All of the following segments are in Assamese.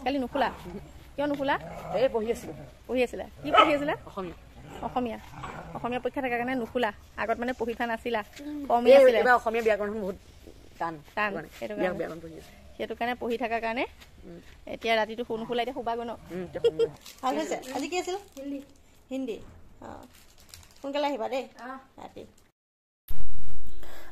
কালি নুখোলা কিয় নুখোলা এই পঢ়ি আছিলা কি পঢ়ি আছিলা অসমীয়া পৰীক্ষা থকাৰ কাৰণে নুখোলা আগত মানে পঢ়ি থোৱা নাছিলা কমেই আছিলে এবাৰ অসমীয়া ব্যাকৰণখন বহুত টান সেইটো কাৰণে পঢ়ি থকাৰ কাৰণে এতিয়া ৰাতিটো নুখোলা এতিয়া শুবা গৈ ন ভাল হৈছে আজি কি আছিল হিন্দী সোনকালে আহিবা দেই ৰাতি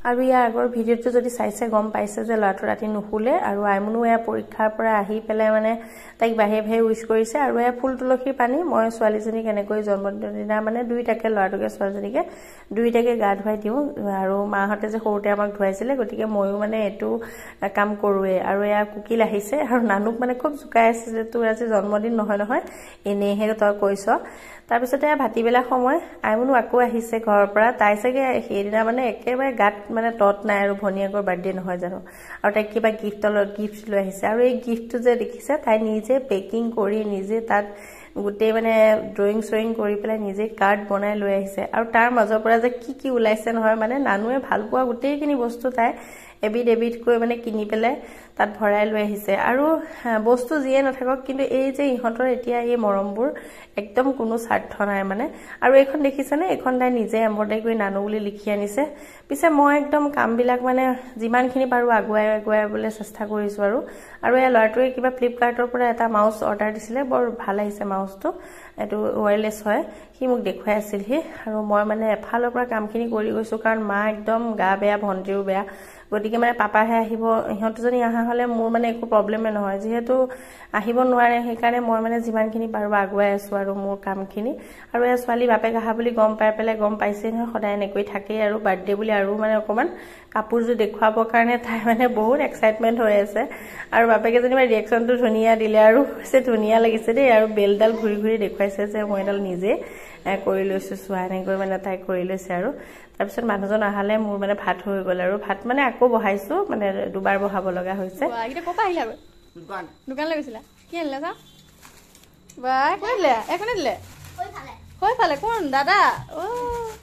আৰু ইয়াৰ আগৰ ভিডিঅ'টো যদি চাইছে গম পাইছে যে ল'ৰাটো ৰাতি নুশুলে আৰু আইমুনো এয়া পৰীক্ষাৰ পৰা আহি পেলাই মানে তাইক বাহিৰে বাহিৰে উইচ কৰিছে আৰু এয়া ফুল তুলসীৰ পানী মই ছোৱালীজনীক এনেকৈ জন্মদিনৰ দিনা মানে দুইটাকে ল'ৰাটোকে ছোৱালীজনীকে দুইটাকে গা ধুৱাই দিওঁ আৰু মাহঁতে যে সৰুতে আমাক ধুৱাইছিলে গতিকে ময়ো মানে এইটো কাম কৰোৱে আৰু এয়া কুকিল আহিছে আৰু নানুক মানে খুব জোকাই আছে যে তোৰ আজি জন্মদিন নহয় এনেইহে তই কৈছ তাৰপিছতে ভাতিবেলা সময় আইমুনো আকৌ আহিছে ঘৰৰ পৰা তাই চাগে সেইদিনা মানে একেবাৰে গাত মানে তত নাই আৰু ভনীয়েকৰ বাৰ্থডে নহয় জানো আৰু তাইক কিবা গিফ্ট লৈ আহিছে আৰু এই গিফ্টটো যে দেখিছে তাই নিজে পেকিং কৰি নিজে তাত গোটেই মানে ড্ৰয়িং চয়িং কৰি পেলাই নিজে কাৰ্ড বনাই লৈ আহিছে আৰু তাৰ মাজৰ পৰা যে কি ওলাইছে নহয় মানে নানুৱে ভাল পোৱা গোটেইখিনি বস্তু তাই এবিধকৈ মানে কিনি পেলাই তাত ভৰাই লৈ আহিছে আৰু বস্তু যিয়ে নাথাকক কিন্তু এই যে ইহঁতৰ এতিয়া এই মৰমবোৰ একদম কোনো স্বাৰ্থ নাই মানে আৰু এইখন দেখিছেনে এইখন তাই নিজে এম্ব্ৰইডাৰী কৰি নানু বুলি লিখি আনিছে পিছে মই একদম কামবিলাক মানে যিমানখিনি পাৰোঁ আগুৱাবলৈ চেষ্টা কৰিছোঁ আৰু এই ল'ৰাটোৱে কিবা ফ্লিপকাৰ্টৰ পৰা এটা মাউচ অৰ্ডাৰ দিছিলে বৰ ভাল আহিছে মাউচটো এইটো ৱায়াৰলেছ হয় সি মোক দেখুৱাই আছিলহি আৰু মই মানে এফালৰ পৰা কামখিনি কৰি গৈছোঁ কাৰণ মা একদম গা বেয়া ভণ্টিও বেয়া গতিকে মানে পাপাহে আহিব ইহঁত দুজনী অহা হ'লে মোৰ মানে একো প্ৰব্লেমে নহয় যিহেতু আহিব নোৱাৰে সেইকাৰণে মই মানে যিমানখিনি পাৰোঁ আগুৱাই আছোঁ আৰু মোৰ কামখিনি আৰু এই ছোৱালী বাপেক আহা বুলি গম পাইছে নহয় সদায় এনেকৈ থাকেই আৰু বাৰ্থডে বুলি আৰু মানে অকণমান কাপোৰযোৰ দেখুৱাবৰ কাৰণে তাই মানে বহুত এক্সাইটমেণ্ট হৈ আছে আৰু বাপেকে যেনিবা ৰিয়েকশ্যনটো ধুনীয়া দিলে আৰু কৈছে ধুনীয়া লাগিছে দেই আৰু বেলডাল ঘূৰি দেখুৱাইছে যে মই এডাল নিজে কৰি লৈছোঁ চোৱা এনেকৈ মানে তাই কৰি লৈছে আৰু তাৰপিছত মানুহজন আহালে মোৰ মানে ভাত হৈ গ'ল আৰু ভাত মানে আকৌ বহাইছোঁ মানে দুবাৰ বহাব লগা হৈছে দোকানলৈ গৈছিলা কি আনিলা চা বা কোনে দিলে কোনে দিলে ফালে কোন দাদা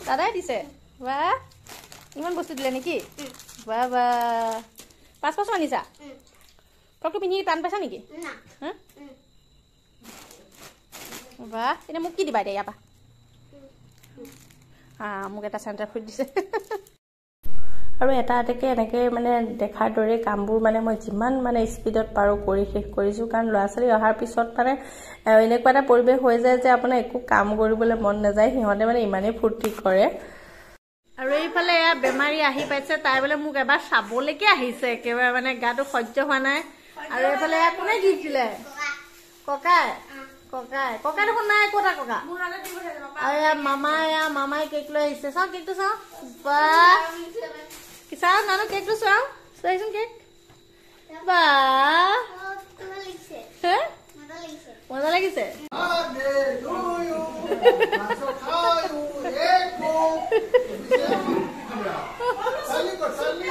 দাদাই দিছে বা ইমান বস্তু দিলে নেকি বা 5 আনিছা ফ্ৰকটো পিন্ধি টান পাইছা নেকি বা এতিয়া মোক কি দিবা এতিয়া ইয়াৰ পৰা মোক এটা চেণ্টাৰ ফুড দিছে আৰু এটা এটাকে এনেকৈ মানে দেখাৰ দৰে কামবোৰ মানে মই যিমান মানে স্পীডত পাৰোঁ কৰি শেষ কৰিছোঁ কাৰণ ল'ৰা ছোৱালী অহাৰ পিছত মানে এনেকুৱা এটা পৰিৱেশ হৈ যায় যে আপোনাৰ একো কাম কৰিবলৈ মন নাযায় সিহঁতে মানে ইমানেই ফূৰ্তি কৰে আৰু এইফালে এয়া বেমাৰী আহি পাইছে তাই বোলে মোক এবাৰ চাবলৈকে আহিছে একেবাৰে মানে গাটো সহ্য হোৱা নাই আৰু এইফালে এয়া কোনে গিফ্ট দিলে ককাই দেখোন নাই ক'তা ককা আৰু এয়া মামাই কেক লৈ আহিছে চাওঁ কেকটো চাওঁ বা চাওঁ নানো কেকটো চোৱাচোন কেক বা মজা লাগিছে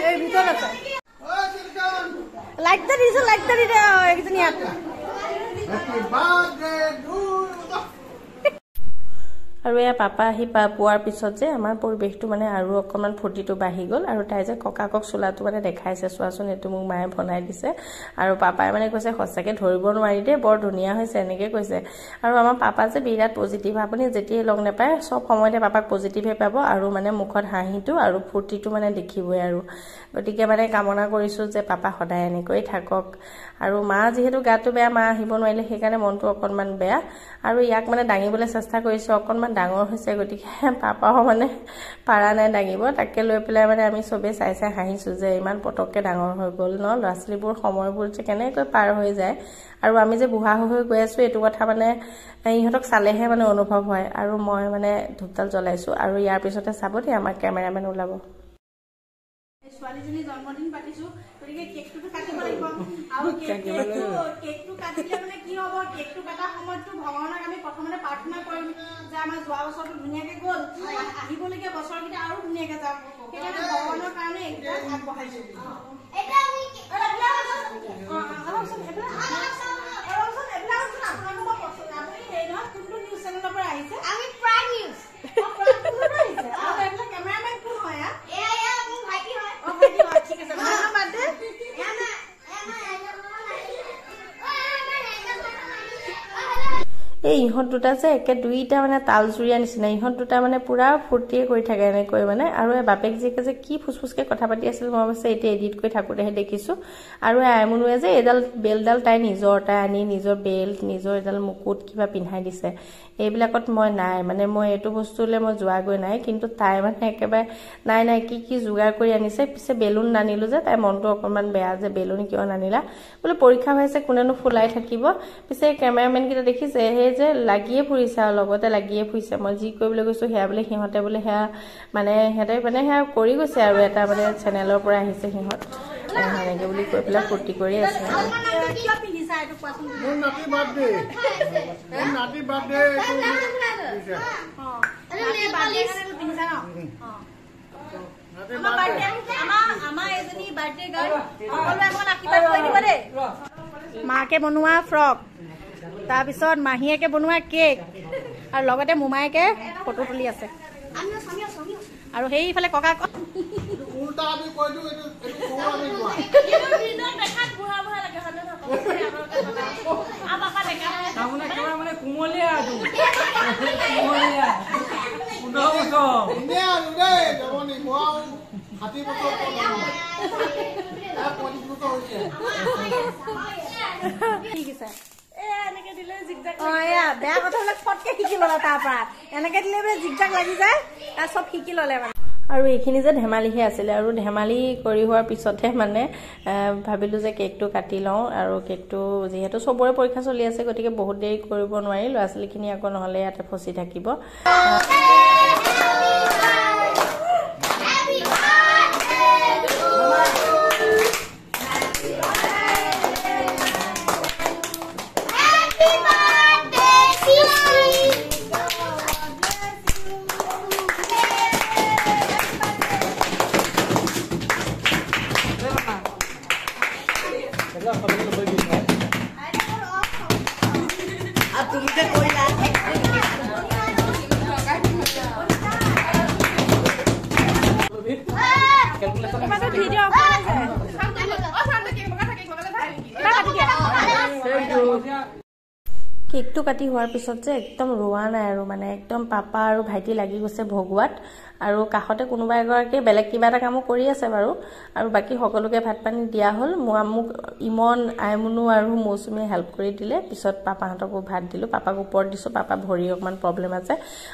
এই ভিতৰত আছে লাইট এটা দিছে এইকেইজনী ইয়াত আৰু এয়া পাপা আহি পোৱাৰ পিছত যে আমাৰ পৰিৱেশটো মানে আৰু অকণমান ফূৰ্তিটো বাঢ়ি গ'ল আৰু তাই যে ককাকক চোলাটো মানে দেখাইছে চোৱাচোন এইটো মোক মায়ে বনাই দিছে আৰু পাপাই মানে কৈছে সঁচাকৈ ধৰিব নোৱাৰি দেই বৰ ধুনীয়া হৈছে এনেকৈ কৈছে আৰু আমাৰ পাপা যে বিৰাট পজিটিভ আপুনি যেতিয়াই লগ নাপায় চব সময়তে পাপাক পজিটিভে পাব আৰু মানে মুখত হাঁহিটো আৰু ফূৰ্তিটো মানে দেখিবই আৰু গতিকে মানে কামনা কৰিছোঁ যে পাপা সদায় এনেকৈ থাকক আৰু মা যিহেতু গাটো বেয়া মা আহিব নোৱাৰিলে সেইকাৰণে মনটো অকণমান বেয়া আৰু ইয়াক মানে দাঙিবলৈ চেষ্টা কৰিছোঁ অকণমান ডাঙৰ হৈছে গতিকে পাপাও মানে পাৰা নাই দাঙিব তাকে লৈ পেলাই মানে আমি চবেই চাই হাঁহিছোঁ যে ইমান পটককৈ ডাঙৰ হৈ গ'ল ন ল'ৰা ছোৱালীবোৰ সময়বোৰ যে কেনেকৈ পাৰ হৈ যায় আৰু আমি যে বুঢ়া হৈ গৈ আছোঁ এইটো কথা মানে ইহঁতক চালেহে মানে অনুভৱ হয় আৰু মই মানে ধূপডাল জ্বলাইছোঁ আৰু ইয়াৰ পিছতে চাব দেই আমাৰ কেমেৰামেন ওলাব ছোৱালীজনী জন্মদিন পাতিছোঁ গতিকে কেকটো কাটিব লাগিব আৰু কেকটো কাটিলে মানে কি হ'ব কেকটো কটাৰ সময়ততো ভগৱানক আমি প্ৰথমতে প্ৰাৰ্থনা কৰিম যে আমাৰ যোৱা বছৰটো ধুনীয়াকৈ গ'ল আহিবলগীয়া বছৰকেইটা আৰু ধুনীয়াকৈ যাওক সেইকাৰণে ভগৱানৰ কাৰণে এইকেইটা আগবঢ়াইছোঁ কোনটো নিউজ চেনেলৰ পৰা আহিছে আমি প্ৰাইম নিউজ কেমেৰামেন কোন হয় ঠিক আছে ধন্যবাদ এই ইহঁত দুটা যে একে দুইটা মানে তালজুৰীয়া নিচিনা ইহঁত দুটা মানে পুৰা ফূৰ্তিয়ে কৰি থাকে এনেকৈ মানে আৰু বাপেক জীয়েকে যে কি ফুচফুচকে কথা পাতি আছিল মই অৱশ্যে এতিয়া এডিট কৰি থাকোঁতেহে দেখিছোঁ আৰু আইমনুৱে যে এইডাল বেলডাল তাই নিজৰ তাই আনি নিজৰ বেল্ট নিজৰ এডাল মুকুট কিবা পিন্ধাই দিছে এইবিলাকত মই নাই মানে মই এইটো বস্তুলৈ মই যোৱাগৈ নাই কিন্তু তাই মানে একেবাৰে নাই কি যোগাৰ কৰি আনিছে পিছে বেলুন নানিলোঁ যে তাই মনটো অকণমান বেয়া যে বেলুন কিয় নানিলা বোলে পৰীক্ষা হৈছে কোনেনো ফুলাই থাকিব পিছে কেমেৰামেনকেইটা দেখিছে সেই যে লাগিয়ে ফুৰিছে আৰু লগতে লাগিয়ে ফুৰিছে মই যি কৰিবলৈ গৈছোঁ সেয়া বোলে সিহঁতে বোলে সেয়া মানে সিহঁতে মানে সেয়া কৰি গৈছে আৰু এটা মানে চেনেলৰ পৰা আহিছে সিহঁত সেনেকৈ বুলি কৈ পেলাই ফূৰ্তি কৰি আছে মাকে বনোৱা ফ্ৰক তাৰপিছত মাহীয়েকে বনোৱা কেক আৰু লগতে মোমায়েকে ফটো তুলি আছে আৰু সেইফালে ককা বেয়া কথাবিলাক ফটকে শিকি ললে তাৰ পৰা এনেকে দিলে বোলে জিগজাগ লাগি যায় তাৰ চব শিকি ললে মানে আৰু এইখিনি যে ধেমালিহে আছিলে আৰু ধেমালি কৰি হোৱাৰ পিছতহে মানে ভাবিলোঁ যে কেকটো কাটি লওঁ আৰু কেকটো যিহেতু চবৰে পৰীক্ষা চলি আছে গতিকে বহুত দেৰি কৰিব নোৱাৰি ল'ৰা ছোৱালীখিনি আকৌ নহ'লে ইয়াতে ফচি থাকিব কেকটো কাটি হোৱাৰ পিছত যে একদম ৰোৱা নাই আৰু মানে একদম পাপা আৰু ভাইটি লাগি গৈছে ভগুৱাত আৰু কাষতে কোনোবা এগৰাকী বেলেগ কিবা এটা কামো কৰি আছে বাৰু আৰু বাকী সকলোকে ভাত পানী দিয়া হ'ল মোক ইমন আইমুনু আৰু মৌচুমীয়ে হেল্প কৰি দিলে পিছত পাপাহঁতকো ভাত দিলোঁ পাপাক ওপৰত দিছোঁ পাপা ভৰি অকণমান প্ৰব্লেম আছে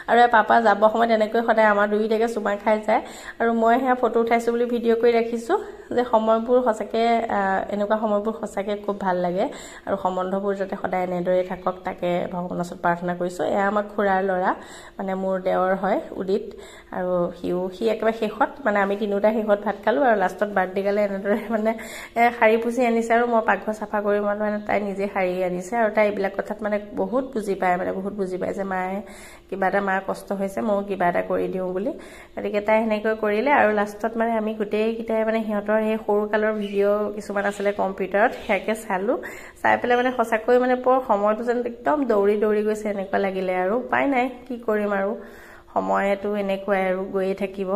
আৰু পাপা যাব সময়ত এনেকৈ সদায় আমাৰ দুয়োটাকে চুমা খাই যায় আৰু মই সেয়া ফটো উঠাইছোঁ বুলি ভিডিঅ' কৰি ৰাখিছোঁ যে সময়বোৰ সঁচাকৈ এনেকুৱা সময়বোৰ সঁচাকৈ খুব ভাল লাগে আৰু সম্বন্ধবোৰ যাতে সদায় এনেদৰে থাকক তাকে ভগৱানৰ ওচৰত প্ৰাৰ্থনা কৰিছোঁ এয়া আমাৰ খুৰাৰ ল'ৰা মানে মোৰ দেৱৰ হয় উদিত আৰু সি একেবাৰে শেষত মানে আমি তিনিওটা শেষত ভাত খালোঁ আৰু লাষ্টত বাৰ্থডে গালে এনেদৰে মানে শাৰী পুচি আনিছে আৰু মই পাকঘৰ চাফা কৰি মানে তাই নিজে শাৰী আনিছে আৰু তাই এইবিলাক কথাত মানে বহুত বুজি পায় মানে বহুত বুজি পায় যে মায়ে কিবা এটা মাৰ কষ্ট হৈছে ময়ো কিবা এটা কৰি দিওঁ বুলি গতিকে তাই সেনেকৈ কৰিলে আৰু লাষ্টত মানে আমি গোটেইকেইটাই মানে সিহঁতৰ সেই সৰুকালৰ ভিডিঅ' কিছুমান আছিলে কম্পিউটাৰত সেয়াকে চালোঁ চাই পেলাই মানে সঁচাকৈ মানে সময়টো যেন একদম দৌৰি গৈছে এনেকুৱা লাগিলে আৰু উপায় নাই কি কৰিম আৰু সময়টো এনেকুৱাই আৰু গৈয়ে থাকিব